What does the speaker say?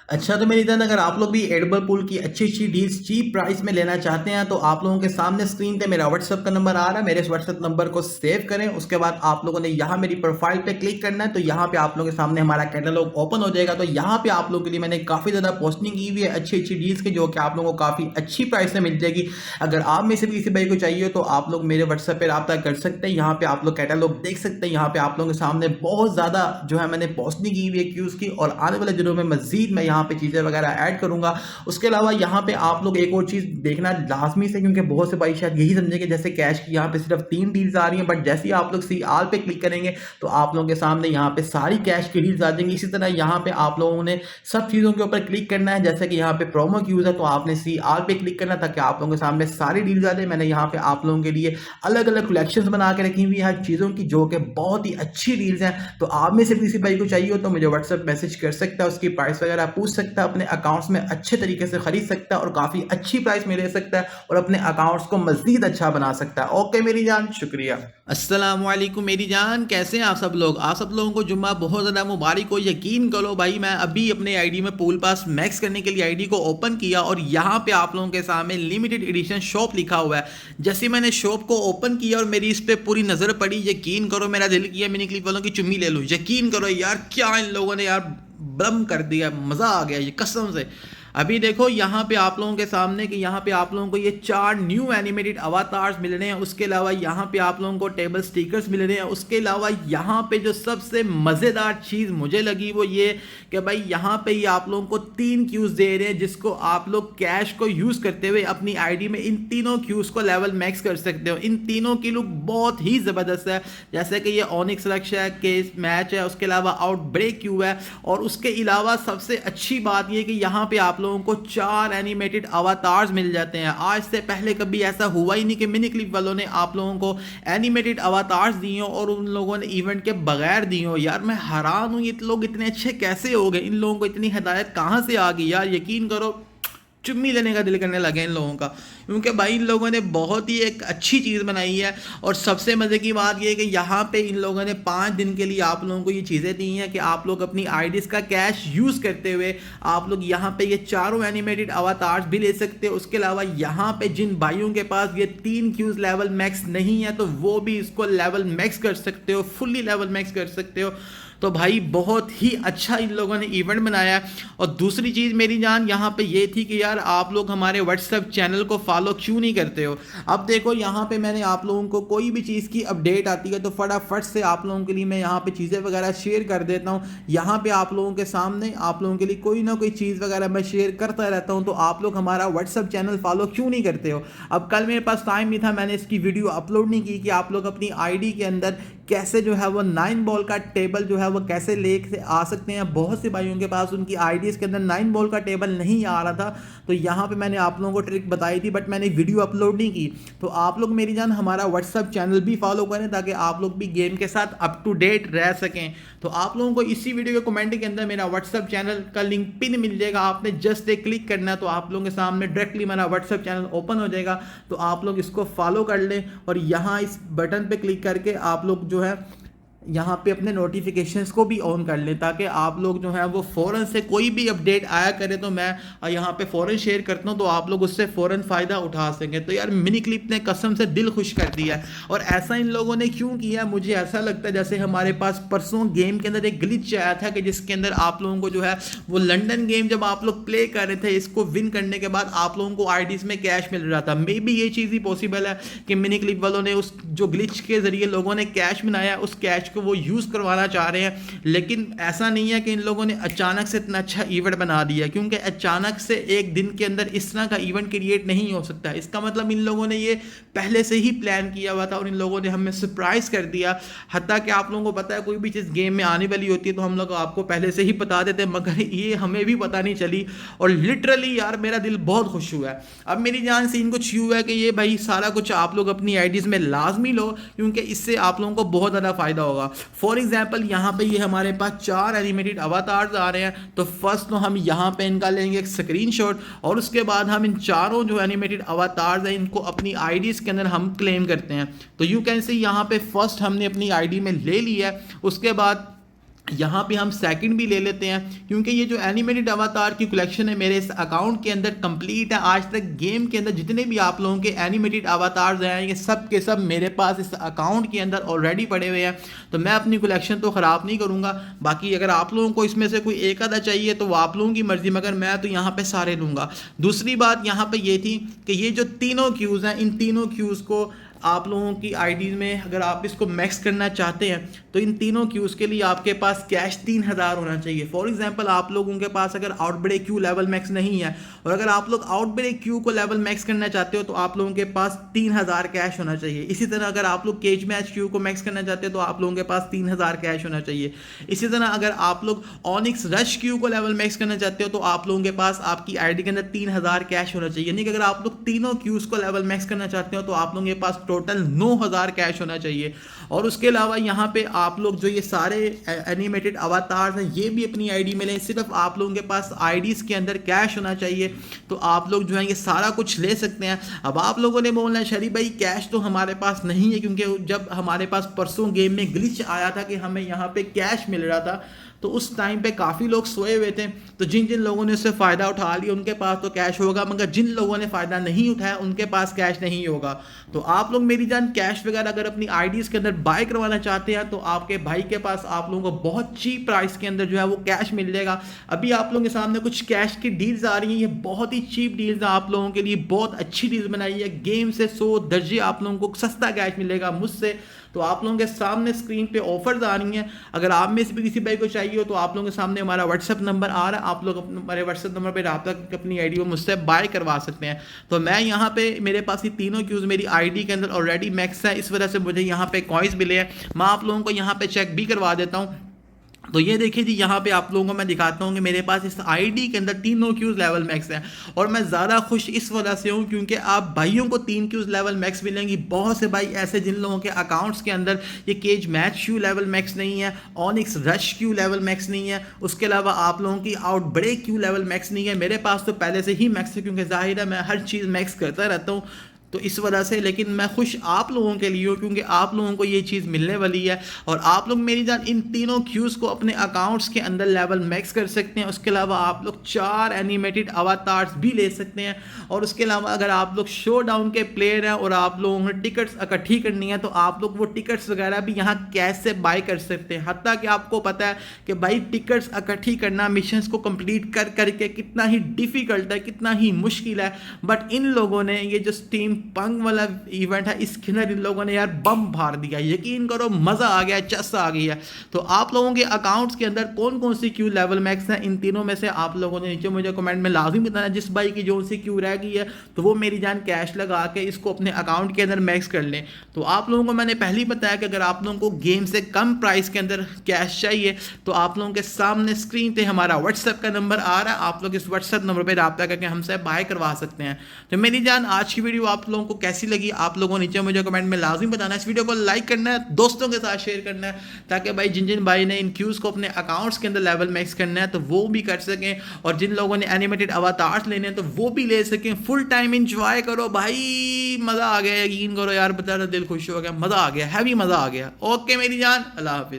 अच्छा, तो मेरी जान अगर आप लोग भी एडिबल पूल की अच्छी डील्स चीप प्राइस में लेना चाहते हैं तो आप लोगों के सामने स्क्रीन पे मेरा व्हाट्सएप का नंबर आ रहा है। मेरे इस व्हाट्सएप नंबर को सेव करें। उसके बाद आप लोगों ने यहाँ मेरी प्रोफाइल पे क्लिक करना है, तो यहाँ पे आप लोगों के सामने हमारा कैटलॉग ओपन हो जाएगा। तो यहाँ पे आप लोगों के लिए मैंने काफ़ी ज़्यादा पोस्टिंग की हुई है अच्छी डील्स की, जो कि आप लोगों को काफ़ी अच्छी प्राइस में मिल जाएगी। अगर आप में से भी किसी भाई को चाहिए तो आप लोग मेरे व्हाट्सएप पे रब्ता कर सकते हैं। यहाँ पे आप लोग कैटलॉग देख सकते हैं। यहाँ पे आप लोगों के सामने बहुत ज़्यादा जो है मैंने पोस्टिंग की हुई है क्यूज़ की, और आने वाले दिनों में मजीद मैं यहाँ पे चीज़ें वगैरह ऐड करूंगा। उसके अलावा यहाँ पे आप लोग एक और चीज़ देखना लाजमी से, क्योंकि बहुत से भाई शायद यही समझेंगे जैसे कैश की यहाँ पे सिर्फ 3 डील्स आ रही हैं, बट जैसे ही आप लोग सी आल पे क्लिक करेंगे तो आप लोगों के सामने यहाँ पे सारी कैश की डील्स आ जाएंगी। इसी तरह यहाँ पे आप लोगों ने सब चीज़ों के ऊपर क्लिक करना है। जैसे कि यहाँ पे प्रोमो क्यूज है तो आपने सी आल पे क्लिक करना ताकि आप लोगों के सामने सारी डील्स आ जाए। मैंने यहाँ पे आप लोगों के लिए अलग अलग कलेक्शंस बना के रखी हुई है चीज़ों की, जो कि बहुत ही अच्छी डील्स हैं। तो आप में से किसी भाई को चाहिए हो तो मुझे व्हाट्सएप मैसेज कर सकता है, उसकी प्राइस वगैरह पूछ सकता है, अपने अकाउंट्स में अच्छे तरीके से खरीद सकता है और काफ़ी अच्छी प्राइस में ले सकता है और अपने अकाउंट्स को मजीद अच्छा बना सकता है। ओके मेरी जान, शुक्रिया। अस्सलाम वालेकुम मेरी जान, कैसे हैं आप सब लोग? आप सब लोगों को जुम्मा बहुत ज़्यादा मुबारक हो। यकीन करो भाई, मैं अभी अपने आईडी में पूल पास मैक्स करने के लिए आईडी को ओपन किया और यहाँ पे आप लोगों के सामने लिमिटेड एडिशन शॉप लिखा हुआ है। जैसे मैंने शॉप को ओपन किया और मेरी इस पे पूरी नज़र पड़ी, यकीन करो मेरा दिल किया मिनी क्लिप वालों की चुम्मी ले लूँ। यकीन करो यार, क्या इन लोगों ने यार ब्रम कर दिया, मज़ा आ गया ये कसम से। अभी देखो यहाँ पे आप लोगों के सामने कि यहाँ पे आप लोगों को ये 4 न्यू एनिमेटेड अवातार्स मिल रहे हैं। उसके अलावा यहाँ पे आप लोगों को टेबल स्टिकर्स मिल रहे हैं। उसके अलावा यहाँ पे जो सबसे मज़ेदार चीज़ मुझे लगी वो ये कि भाई यहाँ पे ये आप लोगों को 3 क्यूज दे रहे हैं, जिसको आप लोग कैश को यूज़ करते हुए अपनी आईडी में इन तीनों क्यूज को लेवल मैक्स कर सकते हो। इन तीनों की लुक बहुत ही ज़बरदस्त है, जैसे कि ये ऑनिक्स रक्ष है, केस मैच है, उसके अलावा आउटब्रेक क्यू है। और उसके अलावा सबसे अच्छी बात ये कि यहाँ पे आप लोगों को 4 एनिमेटेड अवतार्स मिल जाते हैं। आज से पहले कभी ऐसा हुआ ही नहीं कि मिनी क्लिप वालों ने आप लोगों को एनिमेटेड अवतार्स दिए हो और उन लोगों ने इवेंट के बगैर दिए हो। यार मैं हैरान हूँ, ये लोग इतने अच्छे कैसे हो गए? इन लोगों को इतनी हिदायत कहाँ से आ गई यार? यकीन करो चुम्मी लेने का दिल करने लगे इन लोगों का, क्योंकि भाई इन लोगों ने बहुत ही एक अच्छी चीज़ बनाई है। और सबसे मज़े की बात यह है कि यहाँ पे इन लोगों ने 5 दिन के लिए आप लोगों को ये चीज़ें दी हैं कि आप लोग अपनी आईडीज़ का कैश यूज़ करते हुए आप लोग यहाँ पे ये चारों एनिमेटेड अवतार्स भी ले सकते हो। उसके अलावा यहाँ पे जिन भाइयों के पास ये 3 क्यूज लेवल मैक्स नहीं है तो वो भी इसको लेवल मैक्स कर सकते हो, फुल्ली लेवल मैक्स कर सकते हो। तो भाई बहुत ही अच्छा इन लोगों ने इवेंट बनाया। और दूसरी चीज़ मेरी जान यहाँ पे ये थी कि यार आप लोग हमारे व्हाट्सएप चैनल को फॉलो क्यों नहीं करते हो? अब देखो यहाँ पे मैंने आप लोगों को कोई भी चीज़ की अपडेट आती है तो फटाफट से आप लोगों के लिए मैं यहाँ पे चीज़ें वगैरह शेयर कर देता हूँ। यहाँ पे आप लोगों के सामने आप लोगों के लिए कोई ना कोई चीज़ वगैरह मैं शेयर करता रहता हूँ। तो आप लोग हमारा व्हाट्सएप चैनल फॉलो क्यों नहीं करते हो? अब कल मेरे पास टाइम नहीं था, मैंने इसकी वीडियो अपलोड नहीं की कि आप लोग अपनी आईडी के अंदर कैसे जो है वो 9 बॉल का टेबल जो है वो कैसे ले आ सकते हैं। बहुत से भाइयों के पास उनकी आईडीज़ के अंदर 9 बॉल का टेबल नहीं आ रहा था, तो यहाँ पे मैंने आप लोगों को ट्रिक बताई थी, बट मैंने वीडियो अपलोड नहीं की। तो आप लोग मेरी जान हमारा व्हाट्सएप चैनल भी फॉलो करें ताकि आप लोग भी गेम के साथ अप टू डेट रह सकें। तो आप लोगों को इसी वीडियो के कमेंट के अंदर मेरा व्हाट्सएप चैनल का लिंक पिन मिल जाएगा। आपने जस्ट एक क्लिक करना है तो आप लोगों के सामने डायरेक्टली मेरा व्हाट्सएप चैनल ओपन हो जाएगा। तो आप लोग इसको फॉलो कर लें और यहाँ इस बटन पे क्लिक करके आप लोग जो है यहाँ पे अपने नोटिफिकेशंस को भी ऑन कर लें ताकि आप लोग जो है वो फ़ौरन से कोई भी अपडेट आया करे तो मैं यहाँ पे फ़ौरन शेयर करता हूँ, तो आप लोग उससे फ़ौरन फ़ायदा उठा सकें। तो यार मिनी क्लिप ने कसम से दिल खुश कर दिया है। और ऐसा इन लोगों ने क्यों किया? मुझे ऐसा लगता है जैसे हमारे पास परसों गेम के अंदर एक ग्लिच आया था कि जिसके अंदर आप लोगों को जो है वो लंदन गेम जब आप लोग प्ले कर रहे थे, इसको विन करने के बाद आप लोगों को आईडीज़ में कैश मिल रहा था। मे बी ये चीज़ ही पॉसिबल है कि मिनी क्लिप वालों ने उस जो ग्लिच के ज़रिए लोगों ने कैश बनाया उस कैश को वो यूज़ करवाना चाह रहे हैं। लेकिन ऐसा नहीं है कि इन लोगों ने अचानक से इतना अच्छा इवेंट बना दिया, क्योंकि अचानक से एक दिन के अंदर इस तरह का इवेंट क्रिएट नहीं हो सकता। इसका मतलब इन लोगों ने ये पहले से ही प्लान किया हुआ था और इन लोगों ने हमें सरप्राइज कर दिया। हत्ता कि आप लोगों को पता है कोई भी चीज़ गेम में आने वाली होती है तो हम लोग आपको पहले से ही बता देते हैं, मगर ये हमें भी पता नहीं चली। और लिटरली यार मेरा दिल बहुत खुश हुआ है। अब मेरी जान सीन कुछ यूँ है कि ये भाई सारा कुछ आप लोग अपनी आईडीज़ में लाजमी लो, क्योंकि इससे आप लोगों को बहुत ज़्यादा फायदा होगा। फॉर एग्जाम्पल यहाँ पे ये हमारे पास 4 एनिमेटेड अवतार्स आ रहे हैं। तो फर्स्ट तो हम यहाँ पे इनका लेंगे एक स्क्रीनशॉट और उसके बाद हम इन चारों जो एनिमेटेड अवतार्स हैं इनको अपनी आईडीज़ के अंदर हम क्लेम करते हैं। तो यू कैन सी यहाँ पे फर्स्ट हमने अपनी आईडी में ले लिया है। उसके बाद यहाँ पे हम सेकंड भी ले लेते हैं, क्योंकि ये जो एनिमेटेड अवतार की कलेक्शन है मेरे इस अकाउंट के अंदर कंप्लीट है। आज तक गेम के अंदर जितने भी आप लोगों के एनिमेटेड अवतार्स हैं ये सब के सब मेरे पास इस अकाउंट के अंदर ऑलरेडी पड़े हुए हैं, तो मैं अपनी कलेक्शन तो ख़राब नहीं करूँगा। बाकी अगर आप लोगों को इसमें से कोई एक आधा चाहिए तो वो आप लोगों की मर्ज़ी, मगर मैं तो यहाँ पर सारे लूँगा। दूसरी बात यहाँ पर ये थी कि ये जो तीनों क्यूज़ हैं, इन तीनों क्यूज़ को आप लोगों की आईडीज़ में अगर आप इसको मैक्स करना चाहते हैं तो इन तीनों क्यूज़ के लिए आपके पास कैश 3000 होना चाहिए। फॉर एग्जांपल आप लोगों के पास अगर आउटब्रेक क्यू लेवल मैक्स नहीं है और अगर आप लोग आउटब्रेक क्यू को लेवल मैक्स करना चाहते हो तो आप लोगों के पास 3000 कैश होना चाहिए। इसी तरह अगर आप लोग केज मैच क्यू को मैक्स करना चाहते हो तो आप लोगों के पास 3000 कैश होना चाहिए। इसी तरह अगर आप लोग ऑनिक्स रश क्यू को लेवल मैक्स करना चाहते हो तो आप लोगों के पास आपकी आईडी के अंदर 3000 कैश होना चाहिए। यानी कि अगर आप लोग तीनों क्यूज़ को लेवल मैक्स करना चाहते हो तो आप लोगों के पास टोटल 9000 कैश होना चाहिए। और उसके अलावा यहाँ पे आप लोग जो ये सारे एनिमेटेड अवतार्स हैं ये भी अपनी आईडी में लें। सिर्फ आप लोगों के पास आईडीज के अंदर कैश होना चाहिए तो आप लोग जो है ये सारा कुछ ले सकते हैं। अब आप लोगों ने बोलना है शरीफ भाई कैश तो हमारे पास नहीं है, क्योंकि जब हमारे पास परसों गेम में ग्लिच आया था कि हमें यहाँ पे कैश मिल रहा था तो उस टाइम पे काफ़ी लोग सोए हुए थे, तो जिन जिन लोगों ने उससे फ़ायदा उठा लिया उनके पास तो कैश होगा, मगर जिन लोगों ने फ़ायदा नहीं उठाया उनके पास कैश नहीं होगा। तो आप लोग मेरी जान कैश वगैरह अगर अपनी आईडीज़ के अंदर बाय करवाना चाहते हैं तो आपके भाई के पास आप लोगों को बहुत चीप प्राइस के अंदर जो है वो कैश मिल जाएगा। अभी आप लोगों के सामने कुछ कैश की डील्स आ रही हैं, ये बहुत ही चीप डील्स हैं, आप लोगों के लिए बहुत अच्छी डील्स बनाई है। गेम से 100 दर्जे आप लोगों को सस्ता कैश मिलेगा मुझसे। तो आप लोगों के सामने स्क्रीन पे ऑफर्स आ रही हैं, अगर आप में से भी किसी भाई को चाहिए हो तो आप लोगों के सामने हमारा व्हाट्सअप नंबर आ रहा है, आप लोग हमारे व्हाट्सअप नंबर पे रब्ता करके अपनी आईडी को मुझसे बाय करवा सकते हैं। तो मैं यहाँ पे मेरे पास ये तीनों क्यूज़ मेरी आईडी के अंदर ऑलरेडी मैक्स है, इस वजह से मुझे यहाँ पे कॉइन्स मिले हैं। मैं आप लोगों को यहाँ पे चेक भी करवा देता हूँ। तो ये देखिए जी यहाँ पे आप लोगों को मैं दिखाता हूँ कि मेरे पास इस आईडी के अंदर तीनों क्यूज़ लेवल मैक्स हैं और मैं ज़्यादा खुश इस वजह से हूँ क्योंकि आप भाइयों को 3 क्यूज़ लेवल मैक्स मिलेंगी। बहुत से भाई ऐसे जिन लोगों के अकाउंट्स के अंदर ये cage match Q level max नहीं है, onyx rush Q level max नहीं है, उसके अलावा आप लोगों की आउटब्रेक क्यू लेवल मैक्स नहीं है। मेरे पास तो पहले से ही मैक्स है क्योंकि जाहिर है मैं हर चीज़ मैक्स करता रहता हूँ, तो इस वजह से। लेकिन मैं खुश आप लोगों के लिए हूँ क्योंकि आप लोगों को ये चीज़ मिलने वाली है और आप लोग मेरी जान इन तीनों क्यूज़ को अपने अकाउंट्स के अंदर लेवल मैक्स कर सकते हैं। उसके अलावा आप लोग 4 एनिमेटेड अवतार्स भी ले सकते हैं और उसके अलावा अगर आप लोग शो डाउन के प्लेयर हैं और आप लोगों ने टिकट्स इकट्ठी करनी है तो आप लोग वो टिकट्स वगैरह भी यहाँ कैश से बाय कर सकते हैं। हत्ता कि आपको पता है कि भाई टिकट्स इकट्ठी करना मिशंस को कंप्लीट कर करके कितना ही डिफ़िकल्ट है, कितना ही मुश्किल है, बट इन लोगों ने ये जो स्टीम पंग वाला इवेंट है इसके अंदर इन लोगों ने यार बम फाड़ दिया, यकीन करो मज़ा आ गया, चस्सा आ गई है। तो आप लोगों के अकाउंट्स के अंदर कौन कौन सी क्यू लेवल मैक्स हैं इन तीनों में से आप लोगों ने नीचे मुझे कमेंट में लाजिम बताना। जिस भाई की जो सी क्यू रह गई है तो वो मेरी जान कैश लगा के इसको अपने अकाउंट के अंदर मैक्स कर लें। तो आप लोगों को मैंने पहले ही बताया कि अगर आप लोगों को गेम से कम प्राइस के अंदर कैश चाहिए तो आप लोगों के सामने स्क्रीन पे हमारा व्हाट्सएप का नंबर आ रहा है, आप लोग इस व्हाट्सएप नंबर पर रब्ता करके हमसे बाय करवा सकते हैं। तो मेरी जान आज की वीडियो आप लोगों को कैसी लगी आप लोगों नीचे मुझे कमेंट में लाजिम बताना। इस वीडियो को लाइक करना है, दोस्तों के साथ शेयर करना है ताकि भाई जिन जिन भाई ने इन क्यूज़ को अपने अकाउंट्स के अंदर लेवल मैक्स करना है तो वो भी कर सकें और जिन लोगों ने एनिमेटेड अवतार्स लेने हैं तो वो भी ले सकें। फुल टाइम इंजॉय करो भाई, मज़ा आ गया, यकीन करो यार, बता दिल खुश हो गया, मज़ा आ गया, हैवी मज़ा आ गया। ओके मेरी जान, अल्लाह हाफिज़।